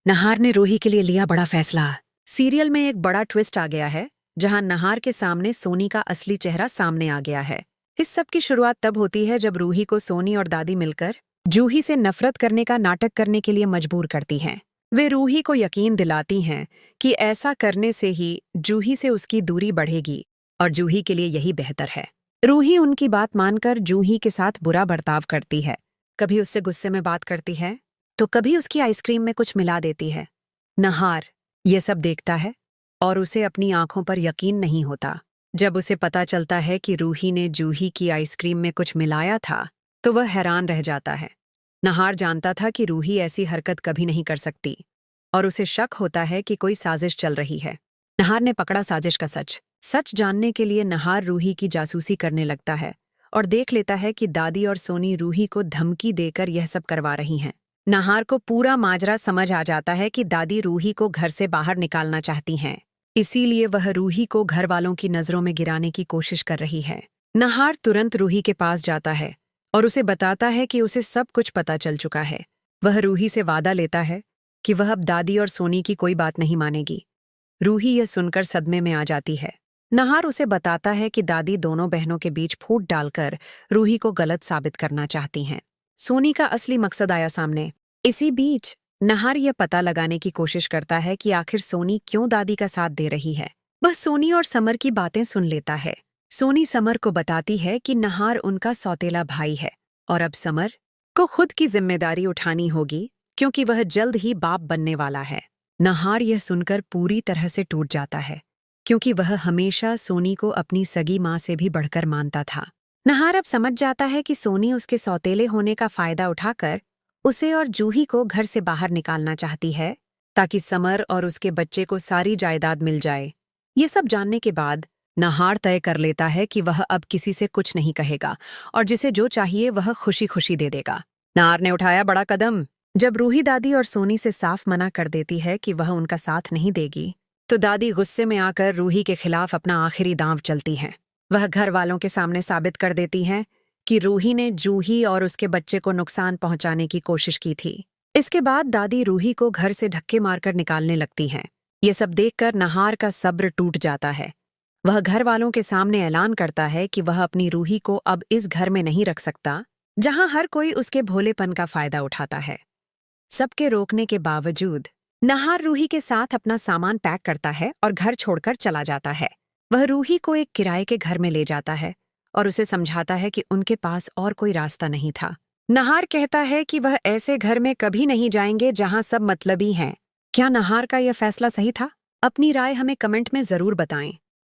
नहार ने रूही के लिए लिया बड़ा फैसला। सीरियल में एक बड़ा ट्विस्ट आ गया है, जहां नहार के सामने सोनी का असली चेहरा सामने आ गया है। इस सब की शुरुआत तब होती है जब रूही को सोनी और दादी मिलकर जूही से नफरत करने का नाटक करने के लिए मजबूर करती हैं। वे रूही को यकीन दिलाती हैं कि ऐसा करने से ही जूही से उसकी दूरी बढ़ेगी और जूही के लिए यही बेहतर है। रूही उनकी बात मानकर जूही के साथ बुरा बर्ताव करती है। कभी उससे गुस्से में बात करती है तो कभी उसकी आइसक्रीम में कुछ मिला देती है। नहार ये सब देखता है और उसे अपनी आंखों पर यकीन नहीं होता। जब उसे पता चलता है कि रूही ने जूही की आइसक्रीम में कुछ मिलाया था तो वह हैरान रह जाता है। नहार जानता था कि रूही ऐसी हरकत कभी नहीं कर सकती और उसे शक होता है कि कोई साजिश चल रही है। नहार ने पकड़ा साजिश का सच जानने के लिए नहार रूही की जासूसी करने लगता है और देख लेता है कि दादी और सोनी रूही को धमकी देकर यह सब करवा रही हैं। नहार को पूरा माजरा समझ आ जाता है कि दादी रूही को घर से बाहर निकालना चाहती हैं, इसीलिए वह रूही को घर वालों की नजरों में गिराने की कोशिश कर रही है। नहार तुरंत रूही के पास जाता है और उसे बताता है कि उसे सब कुछ पता चल चुका है। वह रूही से वादा लेता है कि वह अब दादी और सोनी की कोई बात नहीं मानेगी। रूही यह सुनकर सदमे में आ जाती है। नहार उसे बताता है कि दादी दोनों बहनों के बीच फूट डालकर रूही को गलत साबित करना चाहती हैं। सोनी का असली मकसद आया सामने। इसी बीच नहार यह पता लगाने की कोशिश करता है कि आखिर सोनी क्यों दादी का साथ दे रही है। वह सोनी और समर की बातें सुन लेता है। सोनी समर को बताती है कि नहार उनका सौतेला भाई है और अब समर को खुद की जिम्मेदारी उठानी होगी क्योंकि वह जल्द ही बाप बनने वाला है। नहार यह सुनकर पूरी तरह से टूट जाता है क्योंकि वह हमेशा सोनी को अपनी सगी माँ से भी बढ़कर मानता था। नहार अब समझ जाता है कि सोनी उसके सौतेले होने का फायदा उठाकर उसे और जूही को घर से बाहर निकालना चाहती है ताकि समर और उसके बच्चे को सारी जायदाद मिल जाए। ये सब जानने के बाद नहार तय कर लेता है कि वह अब किसी से कुछ नहीं कहेगा और जिसे जो चाहिए वह खुशी खुशी दे देगा। नहार ने उठाया बड़ा कदम। जब रूही दादी और सोनी से साफ मना कर देती है कि वह उनका साथ नहीं देगी तो दादी गुस्से में आकर रूही के खिलाफ अपना आखिरी दांव चलती हैं। वह घर वालों के सामने साबित कर देती हैं कि रूही ने जूही और उसके बच्चे को नुकसान पहुंचाने की कोशिश की थी। इसके बाद दादी रूही को घर से धक्के मारकर निकालने लगती हैं। ये सब देखकर नहार का सब्र टूट जाता है। वह घर वालों के सामने ऐलान करता है कि वह अपनी रूही को अब इस घर में नहीं रख सकता जहां हर कोई उसके भोलेपन का फायदा उठाता है। सबके रोकने के बावजूद नहार रूही के साथ अपना सामान पैक करता है और घर छोड़कर चला जाता है। वह रूही को एक किराए के घर में ले जाता है और उसे समझाता है कि उनके पास और कोई रास्ता नहीं था। नहार कहता है कि वह ऐसे घर में कभी नहीं जाएंगे जहां सब मतलबी हैं। क्या नहार का यह फैसला सही था? अपनी राय हमें कमेंट में जरूर बताएं।